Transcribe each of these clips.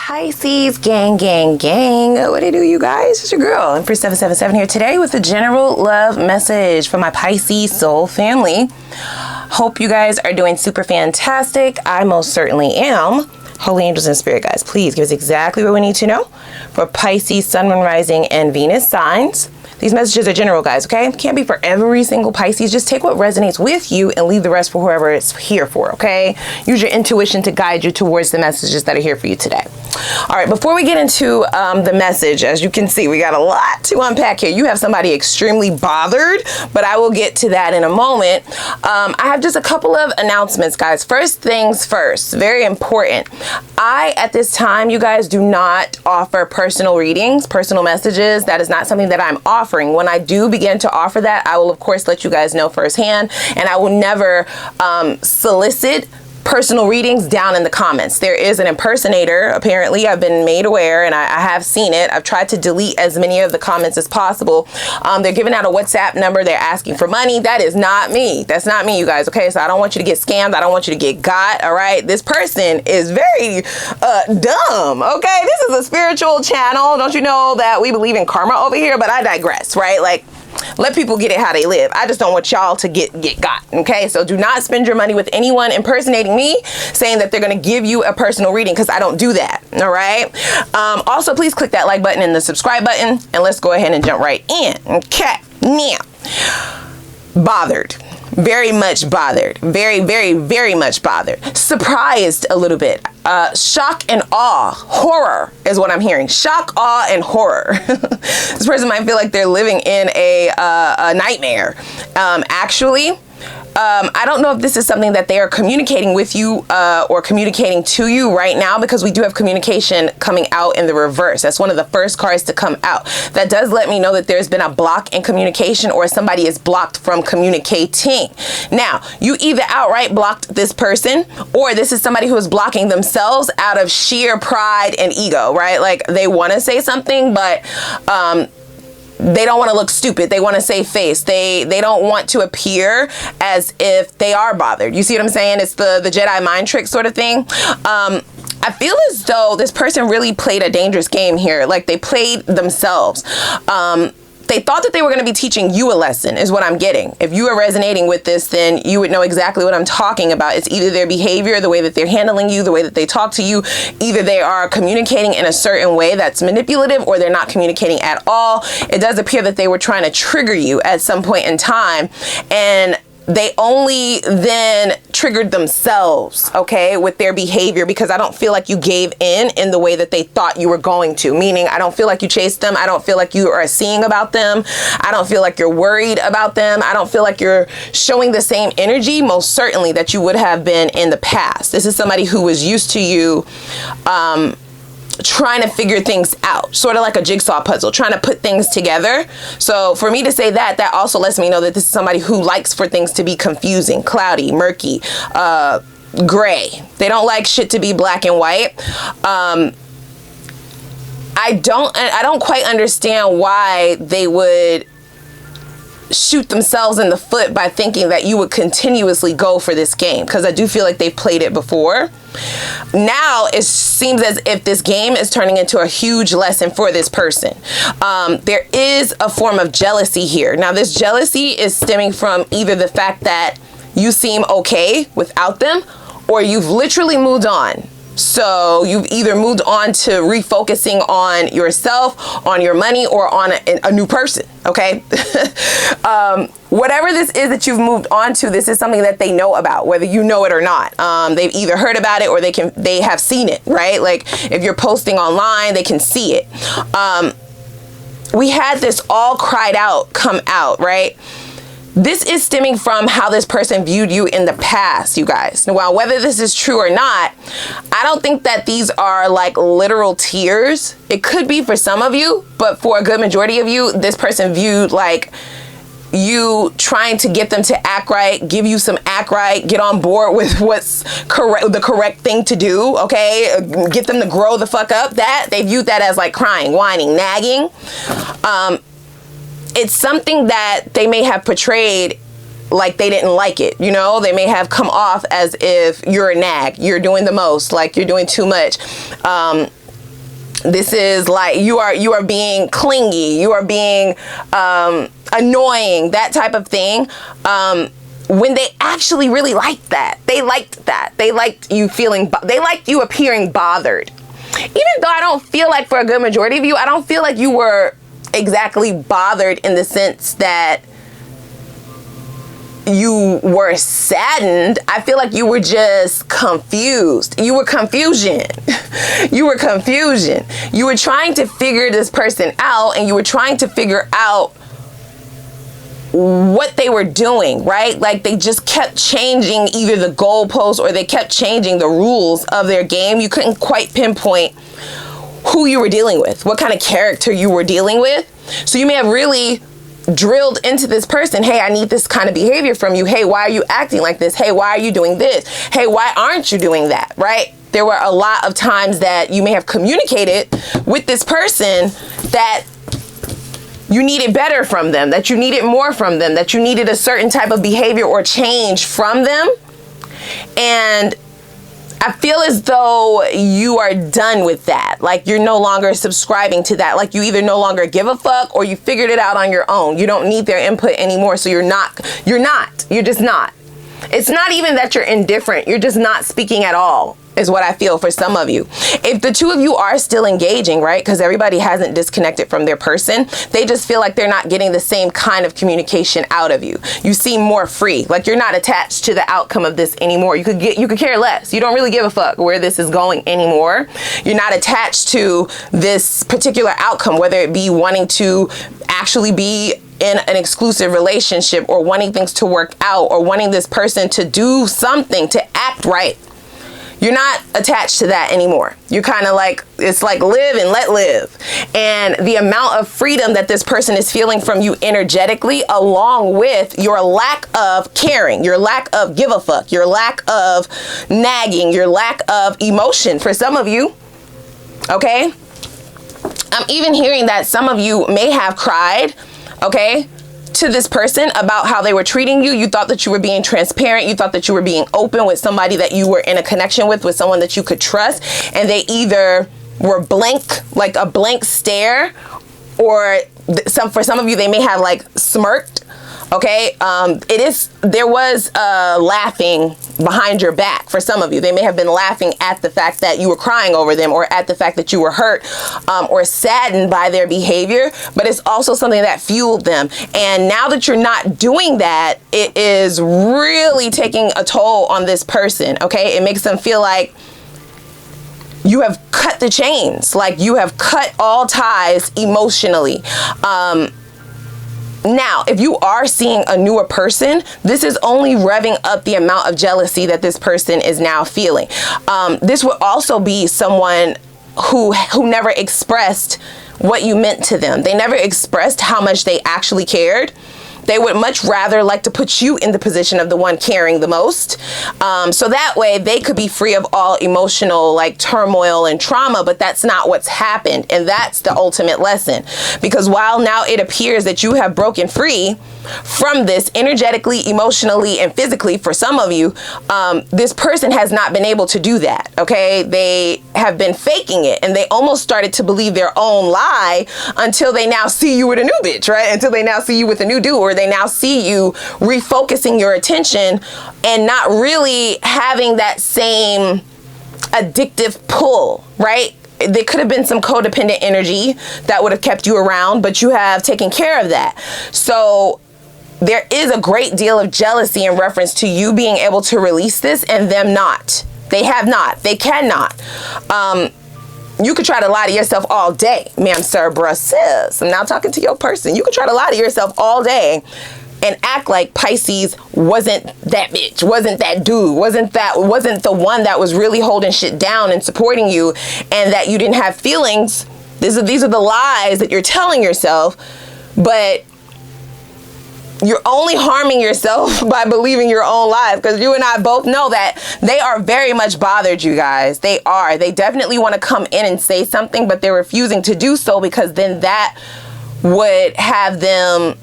Pisces gang, what it do, you guys? It's your girl, Empress 777 here today with a general love message for my Pisces soul family. Hope you guys are doing super fantastic. I most certainly am. Holy angels and spirit guides, please give us exactly what we need to know for Pisces sun, moon, rising, and Venus signs. These messages are general, guys, okay? Can't be for every single Pisces. Just take what resonates with you and leave the rest for whoever it's here for, okay? Use your intuition to guide you towards the messages that are here for you today. All right, before we get into the message, as you can see, we got a lot to unpack here. You have somebody extremely bothered, but I will get to that in a moment. I have just a couple of announcements, guys. First things first, very important. At this time, you guys, do not offer personal readings, personal messages. That is not something that I'm offering. When I do begin to offer that, I will of course let you guys know firsthand, and I will never solicit personal readings down in the comments. There is an impersonator, apparently. I've been made aware, and I have seen it. I've tried to delete as many of the comments as possible. They're giving out a WhatsApp number. They're asking for money. That is not me. That's not me, you guys, okay? So I don't want you to get scammed. I don't want you to get got, all right? This person is very dumb, okay? This is a spiritual channel. Don't you know that we believe in karma over here? But I digress, right? Like, let people get it how they live. I just don't want y'all to get got, okay? So do not spend your money with anyone impersonating me, saying that they're going to give you a personal reading, because I don't do that, all right? Also, please click that like button and the subscribe button, and let's go ahead and jump right in, okay? Now, bothered. Very much bothered. Very much bothered. Surprised a little bit. Shock and awe. Horror is what I'm hearing. Shock, awe, and horror. This person might feel like they're living in a nightmare. Actually, I don't know if this is something that they are communicating with you or communicating to you right now, because we do have communication coming out in the reverse. That's one of the first cards to come out. That does let me know that there's been a block in communication, or somebody is blocked from communicating. Now, you either outright blocked this person, or this is somebody who is blocking themselves out of sheer pride and ego, right? Like, they want to say something, but they don't want to look stupid. They want to save face. They don't want to appear as if they are bothered. You see what I'm saying? It's the Jedi mind trick sort of thing. I feel as though this person really played a dangerous game here. Like, they played themselves. They thought that they were going to be teaching you a lesson, is what I'm getting. If you are resonating with this, then you would know exactly what I'm talking about. It's either their behavior, the way that they're handling you, the way that they talk to you. Either they are communicating in a certain way that's manipulative, or they're not communicating at all. It does appear that they were trying to trigger you at some point in time, and they only then triggered themselves, okay, with their behavior, because I don't feel like you gave in the way that they thought you were going to. Meaning, I don't feel like you chased them. I don't feel like you are seeing about them. I don't feel like you're worried about them. I don't feel like you're showing the same energy, most certainly, that you would have been in the past. This is somebody who was used to you trying to figure things out, sort of like a jigsaw puzzle, trying to put things together. So for me to say that also lets me know that this is somebody who likes for things to be confusing, cloudy, murky, gray. They don't like shit to be black and white. I don't quite understand why they would shoot themselves in the foot by thinking that you would continuously go for this game, because I do feel like they've played it before. Now it seems as if this game is turning into a huge lesson for this person. There is a form of jealousy here. Now, this jealousy is stemming from either the fact that you seem okay without them, or you've literally moved on. So you've either moved on to refocusing on yourself, on your money, or on a new person, okay? Whatever this is that you've moved on to, this is something that they know about, whether you know it or not. They've either heard about it, or they have seen it, right? Like, if you're posting online, they can see it. We had this all cried out come out, right? This is stemming from how this person viewed you in the past, you guys. Now, whether this is true or not, I don't think that these are like literal tears. It could be for some of you, but for a good majority of you, this person viewed like you trying to get them to act right, give you some act right, get on board with what's correct, the correct thing to do, okay? Get them to grow the fuck up. That they viewed that as like crying, whining, nagging. It's something that they may have portrayed like they didn't like it, you know? They may have come off as if you're a nag, you're doing the most, like you're doing too much. This is like you are being clingy, you are being annoying, that type of thing. When they actually really liked that. They liked that. They liked you they liked you appearing bothered. Even though I don't feel like for a good majority of you, I don't feel like you were exactly bothered in the sense that you were saddened. I feel like you were just confused. You were confusion. You were confusion. You were trying to figure this person out, and you were trying to figure out what they were doing, right? Like they just kept changing either the goalposts or they kept changing the rules of their game. You couldn't quite pinpoint who you were dealing with, what kind of character you were dealing with. So you may have really drilled into this person, hey, I need this kind of behavior from you. Hey, why are you acting like this? Hey, why are you doing this? Hey, why aren't you doing that, right? There were a lot of times that you may have communicated with this person that you needed better from them, that you needed more from them, that you needed a certain type of behavior or change from them. And I feel as though you are done with that. Like you're no longer subscribing to that. Like you either no longer give a fuck or you figured it out on your own. You don't need their input anymore. So you're just not. It's not even that you're indifferent. You're just not speaking at all, is what I feel for some of you. If the two of you are still engaging, right, because everybody hasn't disconnected from their person, they just feel like they're not getting the same kind of communication out of you. You seem more free, like you're not attached to the outcome of this anymore. You could care less. You don't really give a fuck where this is going anymore. You're not attached to this particular outcome, whether it be wanting to actually be in an exclusive relationship or wanting things to work out or wanting this person to do something, to act right. You're not attached to that anymore. You're kind of like, it's like live and let live. And the amount of freedom that this person is feeling from you energetically, along with your lack of caring, your lack of give a fuck, your lack of nagging, your lack of emotion for some of you, okay? I'm even hearing that some of you may have cried, okay, to this person about how they were treating you. You thought that you were being transparent. You thought that you were being open with somebody that you were in a connection with someone that you could trust. And they either were blank, like a blank stare, or for some of you, they may have like smirked. Okay. There was laughing behind your back for some of you. They may have been laughing at the fact that you were crying over them or at the fact that you were hurt or saddened by their behavior, but it's also something that fueled them. And now that you're not doing that, it is really taking a toll on this person. Okay. It makes them feel like you have cut the chains, like you have cut all ties emotionally. Now, if you are seeing a newer person, this is only revving up the amount of jealousy that this person is now feeling. This would also be someone who never expressed what you meant to them. They never expressed how much they actually cared. They would much rather like to put you in the position of the one caring the most. So that way they could be free of all emotional like turmoil and trauma, but that's not what's happened. And that's the ultimate lesson. Because while now it appears that you have broken free from this energetically, emotionally, and physically for some of you, this person has not been able to do that. Okay. They have been faking it, and they almost started to believe their own lie until they now see you with a new bitch, right? Until they now see you with a new dude, or they now see you refocusing your attention and not really having that same addictive pull, right? There could have been some codependent energy that would have kept you around, but you have taken care of that. So there is a great deal of jealousy in reference to you being able to release this and them not. They have not. They cannot. You could try to lie to yourself all day, ma'am, sir, bruh, sis. I'm now talking to your person. You could try to lie to yourself all day and act like Pisces wasn't that bitch, wasn't that dude, wasn't the one that was really holding shit down and supporting you, and that you didn't have feelings. These are the lies that you're telling yourself, but you're only harming yourself by believing your own lies, because you and I both know that they are very much bothered, you guys. They are. They definitely want to come in and say something, but they're refusing to do so, because then that would have them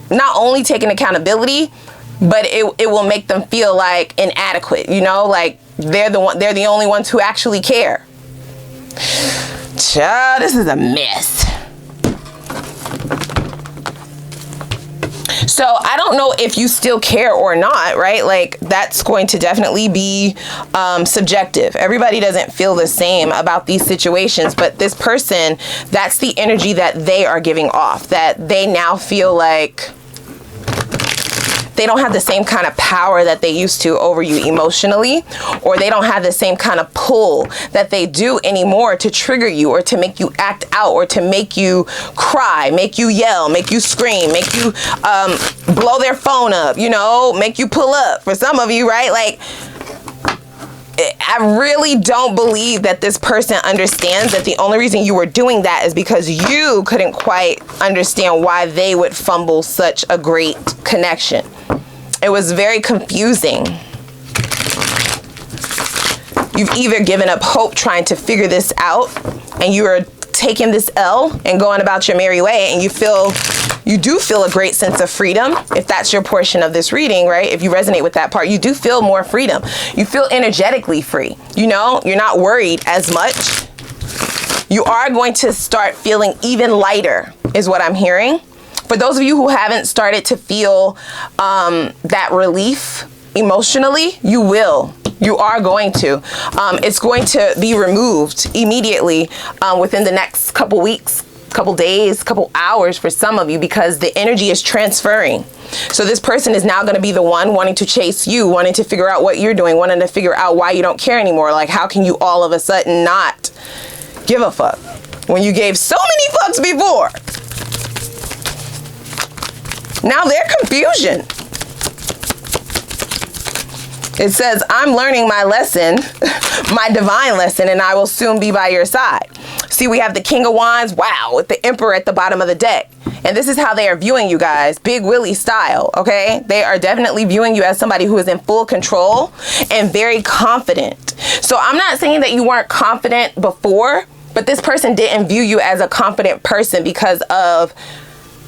not only taking accountability, but it will make them feel like inadequate, you know, like they're the only ones who actually care. Child, this is a mess. So I don't know if you still care or not, right? Like, that's going to definitely be subjective. Everybody doesn't feel the same about these situations, but this person, that's the energy that they are giving off, that they now feel like they don't have the same kind of power that they used to over you emotionally, or they don't have the same kind of pull that they do anymore to trigger you or to make you act out or to make you cry, make you yell, make you scream, make you blow their phone up, you know, make you pull up for some of you, right? Like, I really don't believe that this person understands that the only reason you were doing that is because you couldn't quite understand why they would fumble such a great connection. It was very confusing. You've either given up hope trying to figure this out, and you are taking this L and going about your merry way, and you do feel a great sense of freedom. If that's your portion of this reading, right? If you resonate with that part, you do feel more freedom. You feel energetically free. You know, you're not worried as much. You are going to start feeling even lighter, is what I'm hearing. For those of you who haven't started to feel that relief emotionally, you will. You are going to. It's going to be removed immediately within the next couple weeks, couple days, couple hours for some of you, because the energy is transferring. So this person is now going to be the one wanting to chase you, wanting to figure out what you're doing, wanting to figure out why you don't care anymore. Like, how can you all of a sudden not give a fuck when you gave so many fucks before? Now their confusion. It says, I'm learning my lesson, my divine lesson, and I will soon be by your side. See, we have the King of Wands, wow, with the Emperor at the bottom of the deck. And this is how they are viewing you guys, Big Willie style, okay? They are definitely viewing you as somebody who is in full control and very confident. So I'm not saying that you weren't confident before, but this person didn't view you as a confident person because of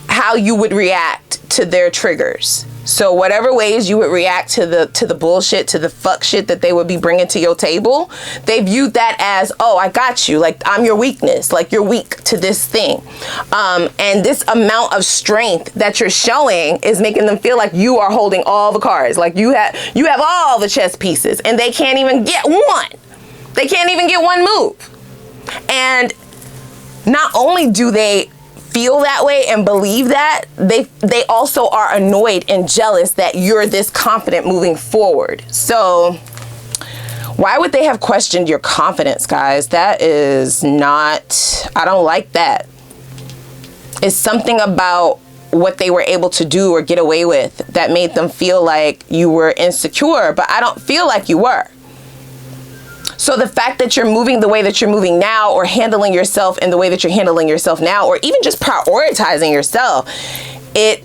how you would react to their triggers. So whatever ways you would react to the bullshit, to the fuck shit that they would be bringing to your table, they viewed that as, oh, I got you. Like, I'm your weakness. Like, you're weak to this thing. And this amount of strength that you're showing is making them feel like you are holding all the cards. Like, you have all the chess pieces, and they can't even get one. They can't even get one move. And not only do they feel that way and believe that, they also are annoyed and jealous that you're this confident moving forward. So why would they have questioned your confidence, guys? That is not, I don't like that. It's something about what they were able to do or get away with that made them feel like you were insecure, but I don't feel like you were. So the fact that you're moving the way that you're moving now, or handling yourself in the way that you're handling yourself now, or even just prioritizing yourself, it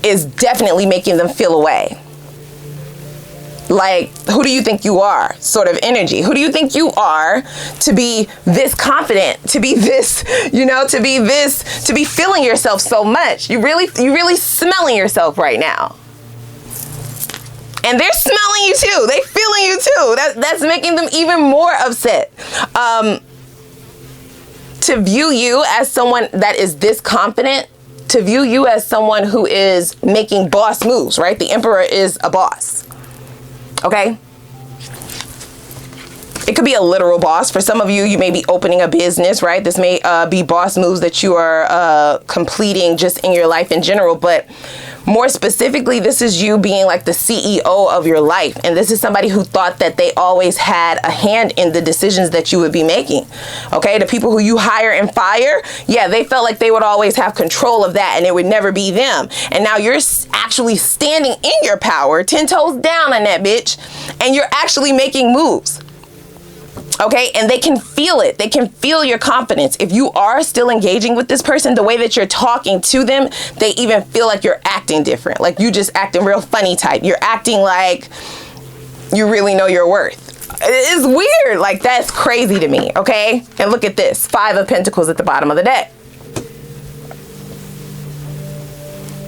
is definitely making them feel away. Like, who do you think you are? Sort of energy. Who do you think you are to be this confident, to be this, you know, to be feeling yourself so much? You're really smelling yourself right now. And they're smelling you too. They feeling you too. That's making them even more upset. To view you as someone that is this confident, to view you as someone who is making boss moves, right? The Emperor is a boss. Okay? It could be a literal boss. For some of you, you may be opening a business, right? This may be boss moves that you are completing just in your life in general, but more specifically, this is you being like the CEO of your life. And this is somebody who thought that they always had a hand in the decisions that you would be making. Okay, the people who you hire and fire, yeah, they felt like they would always have control of that and it would never be them. And now you're actually standing in your power, 10 toes down on that bitch, and you're actually making moves. Okay, and they can feel it. They can feel your confidence. If you are still engaging with this person, the way that you're talking to them, they even feel like you're acting different. Like you just acting real funny type. You're acting like you really know your worth. It's weird. Like, that's crazy to me. Okay, and look at this, 5 of Pentacles at the bottom of the deck.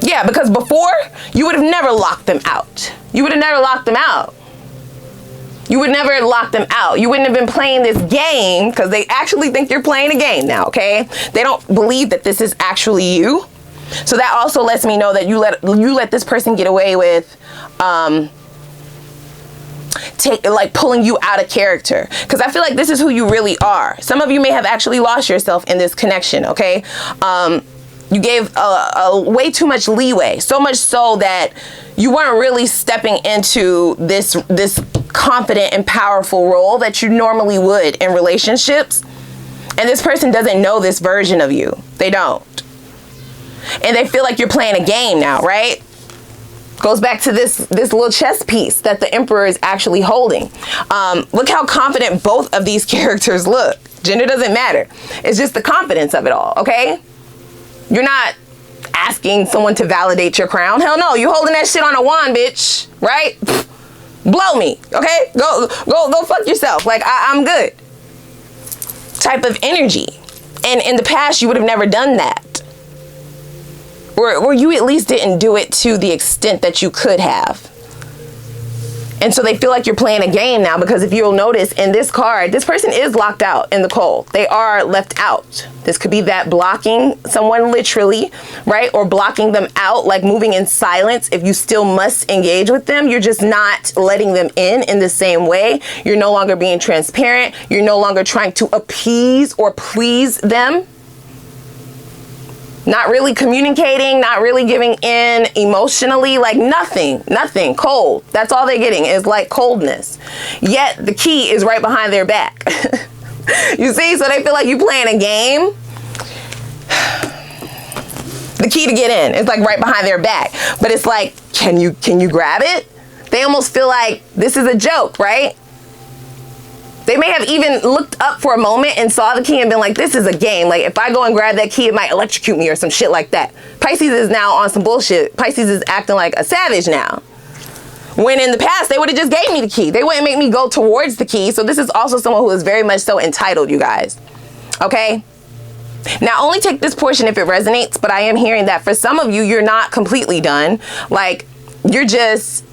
Yeah, because before you would have never locked them out. You would have never locked them out. You would never lock them out. You wouldn't have been playing this game because they actually think you're playing a game now, okay? They don't believe that this is actually you. So that also lets me know that you let this person get away with pulling you out of character, because I feel like this is who you really are. Some of you may have actually lost yourself in this connection, okay? You gave a way too much leeway, so much so that you weren't really stepping into this confident and powerful role that you normally would in relationships. And this person doesn't know this version of you. They don't. And they feel like you're playing a game now, right? Goes back to this little chess piece that the Emperor is actually holding. Look how confident both of these characters look. Gender doesn't matter. It's just the confidence of it all, okay? You're not asking someone to validate your crown. Hell no, you holding that shit on a wand, bitch, right? Blow me, okay? Go fuck yourself. Like, I'm good. Type of energy. And in the past, you would have never done that. Or you at least didn't do it to the extent that you could have. And so they feel like you're playing a game now, because if you'll notice in this card, this person is locked out in the cold. They are left out. This could be that blocking someone literally, right? Or blocking them out, like moving in silence. If you still must engage with them, you're just not letting them in the same way. You're no longer being transparent. You're no longer trying to appease or please them. Not really communicating, not really giving in emotionally, like nothing, cold. That's all they're getting is like coldness. Yet the key is right behind their back. You see, so they feel like you're playing a game. The key to get in is like right behind their back. But it's like, can you grab it? They almost feel like this is a joke, right? They may have even looked up for a moment and saw the key and been like, this is a game. Like, if I go and grab that key, it might electrocute me or some shit like that. Pisces is now on some bullshit. Pisces is acting like a savage now. When in the past, they would have just gave me the key. They wouldn't make me go towards the key. So this is also someone who is very much so entitled, you guys. Okay? Now, only take this portion if it resonates, but I am hearing that for some of you, you're not completely done. Like, you're just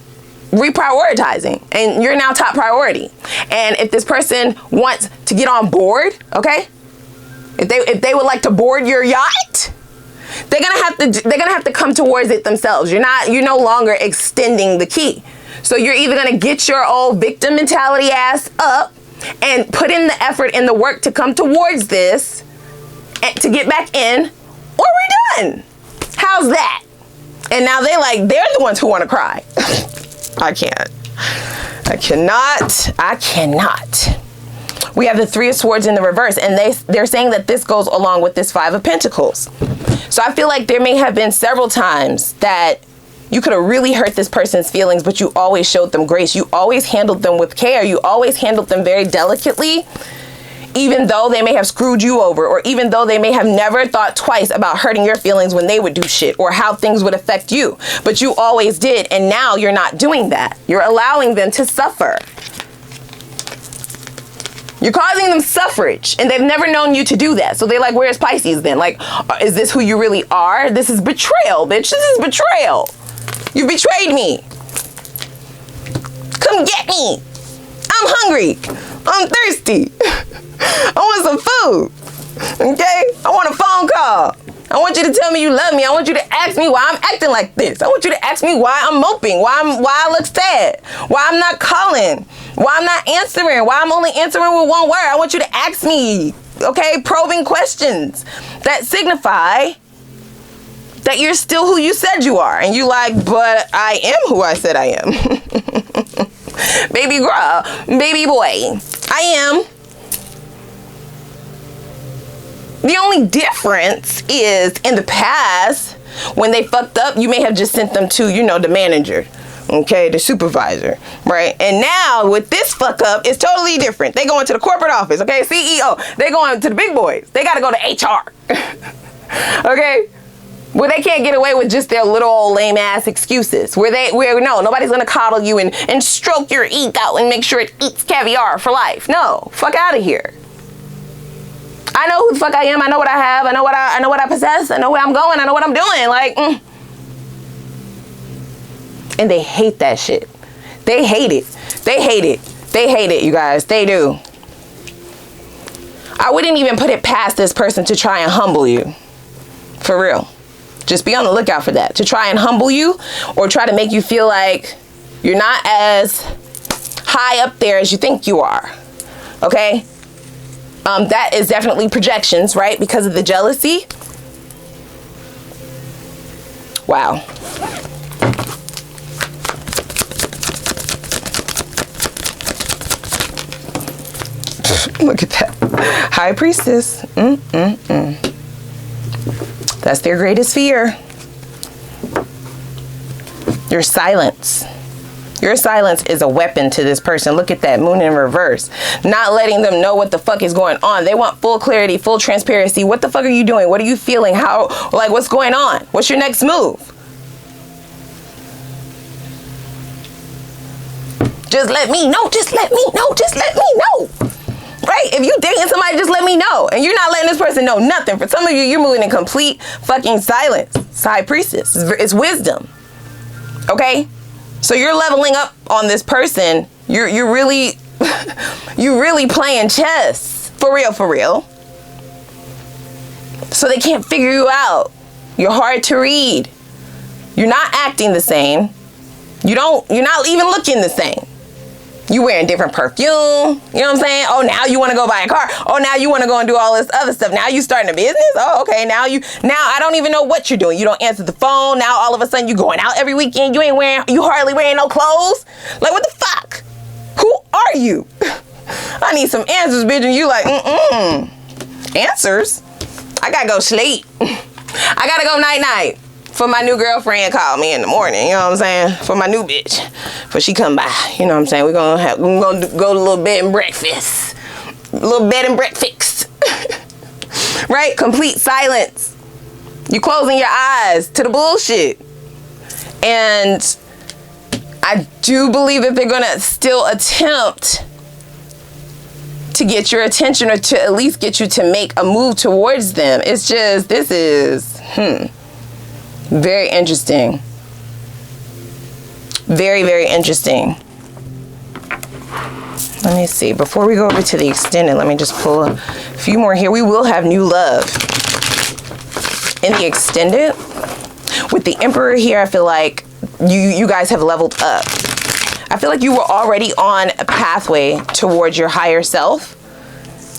reprioritizing, and you're now top priority. And if this person wants to get on board, okay, if they would like to board your yacht, they're gonna have to come towards it themselves. You're no longer extending the key. So you're either gonna get your old victim mentality ass up and put in the effort and the work to come towards this and to get back in, or we're done. How's that? And now they're the ones who want to cry. I cannot. We have the Three of Swords in the reverse, and they're saying that this goes along with this Five of Pentacles. So I feel like there may have been several times that you could have really hurt this person's feelings, but you always showed them grace. You always handled them with care. You always handled them very delicately, even though they may have screwed you over, or even though they may have never thought twice about hurting your feelings when they would do shit, or how things would affect you. But you always did, and now you're not doing that. You're allowing them to suffer. You're causing them suffrage, and they've never known you to do that. So they're like, where's Pisces then? Like, is this who you really are? This is betrayal, bitch. This is betrayal. You betrayed me. Come get me. I'm hungry. I'm thirsty. I want some food, okay? I want a phone call. I want you to tell me you love me. I want you to ask me why I'm acting like this. I want you to ask me why I'm moping, why I look sad, why I'm not calling, why I'm not answering, why I'm only answering with one word. I want you to ask me, okay, probing questions that signify that you're still who you said you are. And you like, but I am who I said I am. Baby girl, baby boy, I am. The only difference is in the past, when they fucked up, you may have just sent them to, the manager, okay, the supervisor, right? And now with this fuck up, it's totally different. They go into the corporate office, okay, CEO. They going to the big boys. They got to go to HR, okay? Where they can't get away with just their little old lame ass excuses. Where no, nobody's gonna coddle you and stroke your ego and make sure it eats caviar for life. No, fuck out of here. I know who the fuck I am. I know what I have. I know what I possess. I know where I'm going. I know what I'm doing. Like, And they hate that shit. They hate it. They hate it. They hate it, you guys. They do. I wouldn't even put it past this person to try and humble you. For real. Just be on the lookout for that. To try and humble you or try to make you feel like you're not as high up there as you think you are. Okay? That is definitely projections, right? Because of the jealousy. Wow. Look at that. High Priestess. That's their greatest fear. Your silence. Your silence is a weapon to this person. Look at that, Moon in reverse. Not letting them know what the fuck is going on. They want full clarity, full transparency. What the fuck are you doing? What are you feeling? How, like, what's going on? What's your next move? Just let me know. Just let me know. Just let me know. Right? If you dating somebody, just let me know. And you're not letting this person know nothing. For some of you, you're moving in complete fucking silence. It's High Priestess. It's wisdom. Okay? So you're leveling up on this person. You're really, you're really playing chess. For real, for real. So they can't figure you out. You're hard to read. You're not acting the same. You're not even looking the same. You wearing different perfume. You know what I'm saying? Oh, now you want to go buy a car. Oh, now you want to go and do all this other stuff. Now you starting a business? Oh, okay. Now I don't even know what you're doing. You don't answer the phone. Now all of a sudden you going out every weekend. You hardly wearing no clothes. Like, what the fuck? Who are you? I need some answers, bitch. And you like, answers? I gotta go sleep. I gotta go night-night. For my new girlfriend called me in the morning, you know what I'm saying? For my new bitch. For she come by, you know what I'm saying? We're gonna go to a little bed and breakfast. A little bed and breakfast. Right? Complete silence. You closing your eyes to the bullshit. And I do believe that they're gonna still attempt to get your attention or to at least get you to make a move towards them. It's just, this is, very interesting. Very, very interesting. Let me see. Before we go over to the extended, let me just pull a few more here. We will have new love in the extended. With the Emperor here, I feel like you guys have leveled up. I feel like you were already on a pathway towards your higher self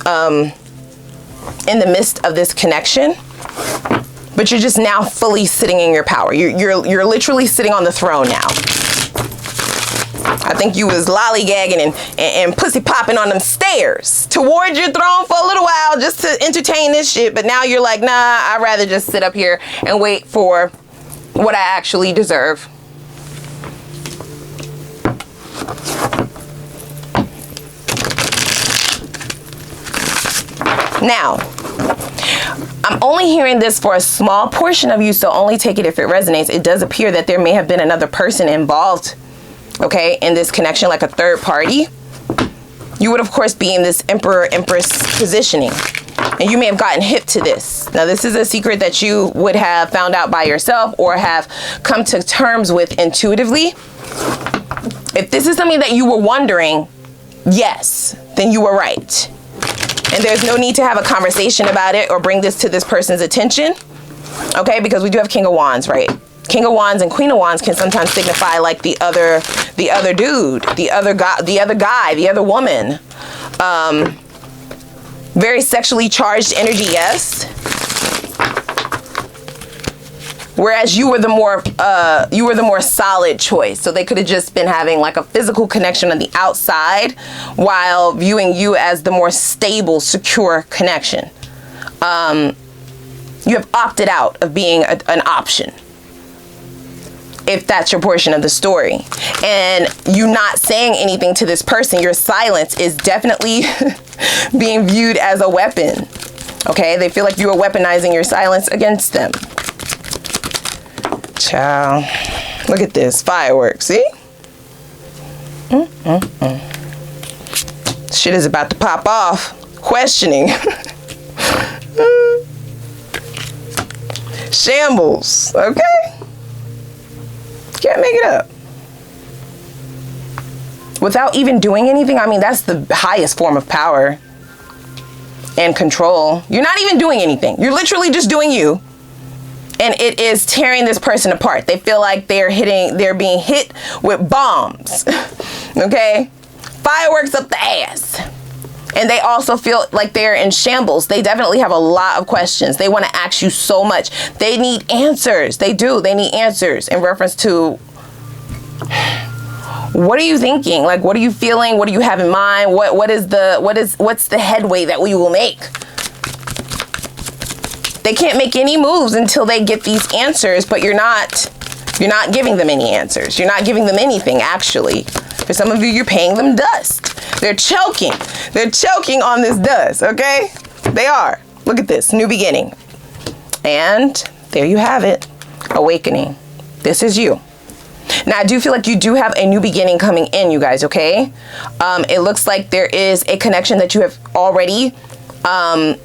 in the midst of this connection. But you're just now fully sitting in your power. You're literally sitting on the throne now. I think you was lollygagging and pussy popping on them stairs towards your throne for a little while just to entertain this shit. But now you're like, nah, I'd rather just sit up here and wait for what I actually deserve. Now, I'm only hearing this for a small portion of you, so only take it if it resonates. It does appear that there may have been another person involved, okay, in this connection, like a third party. You would, of course, be in this Emperor-Empress positioning, and you may have gotten hip to this. Now, this is a secret that you would have found out by yourself or have come to terms with intuitively. If this is something that you were wondering, yes, then you were right. And there's no need to have a conversation about it or bring this to this person's attention. Okay, because we do have King of Wands, right? King of Wands and Queen of Wands can sometimes signify like the other dude, the other guy, the other woman. Very sexually charged energy, yes. Whereas you were the more solid choice. So they could have just been having like a physical connection on the outside while viewing you as the more stable, secure connection. You have opted out of being an option, if that's your portion of the story. And you not saying anything to this person, your silence is definitely being viewed as a weapon. Okay, they feel like you are weaponizing your silence against them. Ciao. Look at this. Fireworks. See? Shit is about to pop off. Questioning. Shambles. Okay? Can't make it up. without even doing anything. I mean, that's the highest form of power and control. You're not even doing anything. You're literally just doing you. And it is tearing this person apart. They feel like they're being hit with bombs. Okay? Fireworks up the ass. And they also feel like they're in shambles. They definitely have a lot of questions. They want to ask you so much. They need answers. They do. They need answers in reference to, what are you thinking? Like, what are you feeling? What do you have in mind? What's the headway that we will make? They can't make any moves until they get these answers, but you're not giving them any answers. You're not giving them anything, actually. For some of you, you're paying them dust. They're choking. They're choking on this dust, okay? They are. Look at this, new beginning. And there you have it, awakening. This is you. Now, I do feel like you do have a new beginning coming in, you guys, okay? It looks like there is a connection that you have already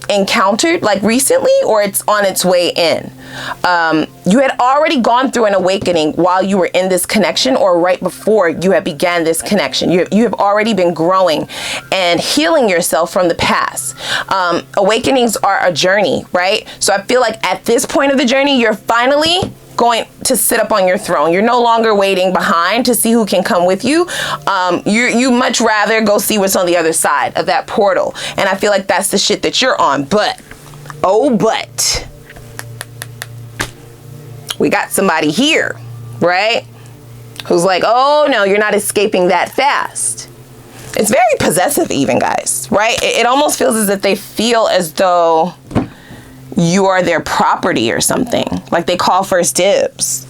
encountered, like recently, or it's on its way in. You had already gone through an awakening while you were in this connection, or right before you had began this connection. You have already been growing and healing yourself from the past. Awakenings are a journey, right? So I feel like at this point of the journey, you're finally going to sit up on your throne. You're no longer waiting behind to see who can come with you. You much rather go see what's on the other side of that portal. And I feel like that's the shit that you're on. But, oh, but we got somebody here, right? Who's like, oh no, you're not escaping that fast. It's very possessive even, guys, right? It almost feels as if they feel as though you are their property or something. Like they call first dibs.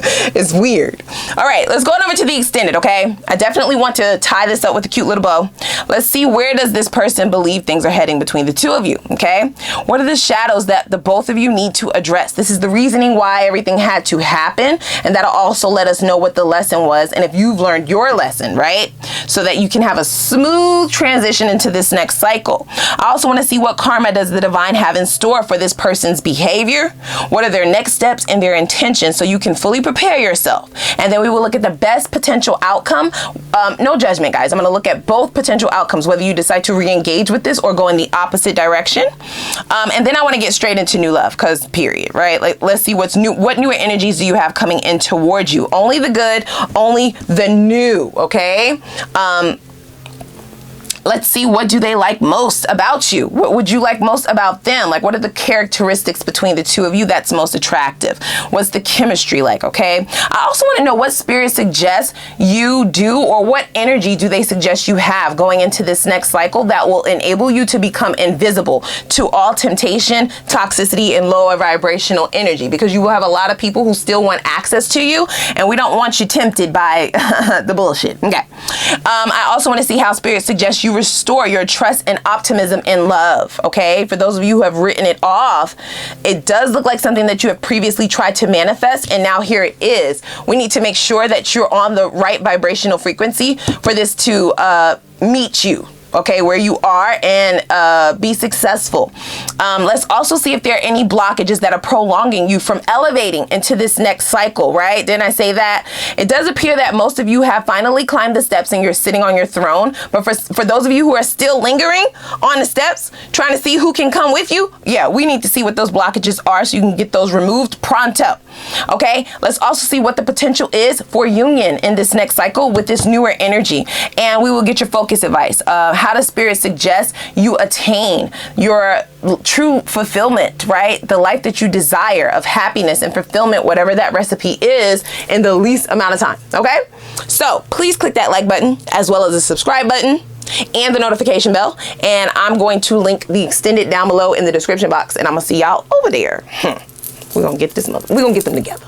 It's weird. All right, let's go on over to the extended, okay? I definitely want to tie this up with a cute little bow. Let's see, where does this person believe things are heading between the two of you, okay? What are the shadows that the both of you need to address? This is the reasoning why everything had to happen, and that'll also let us know what the lesson was and if you've learned your lesson, right? So that you can have a smooth transition into this next cycle. I also want to see what karma does the divine have in store for this person's behavior. What are their next steps and their intentions, so you can fully prepare yourself. And then we will look at the best potential outcome. No judgment, guys. I'm going to look at both potential outcomes, whether you decide to re-engage with this or go in the opposite direction. And then I want to get straight into new love, because period, right? Like, let's see what's new. What newer energies do you have coming in towards you? Only the good, only the new, okay? Let's see, what do they like most about you? What would you like most about them? Like, what are the characteristics between the two of you that's most attractive? What's the chemistry like, okay? I also want to know what spirit suggests you do, or what energy do they suggest you have going into this next cycle that will enable you to become invisible to all temptation, toxicity, and lower vibrational energy, because you will have a lot of people who still want access to you, and we don't want you tempted by the bullshit, okay? I also want to see how spirit suggests you restore your trust and optimism in love, okay? For those of you who have written it off, it does look like something that you have previously tried to manifest, and now here it is. We need to make sure that you're on the right vibrational frequency for this to meet you, okay, where you are, and be successful. Let's also see if there are any blockages that are prolonging you from elevating into this next cycle, right? Didn't I say that? It does appear that most of you have finally climbed the steps and you're sitting on your throne. But for those of you who are still lingering on the steps, trying to see who can come with you, yeah, we need to see what those blockages are so you can get those removed pronto. Okay, let's also see what the potential is for union in this next cycle with this newer energy. And we will get your focus advice. How does spirit suggest you attain your true fulfillment, right? The life that you desire of happiness and fulfillment, whatever that recipe is, in the least amount of time, okay? So please click that like button, as well as the subscribe button and the notification bell. And I'm going to link the extended down below in the description box, and I'm gonna see y'all over there. We're gonna get them together.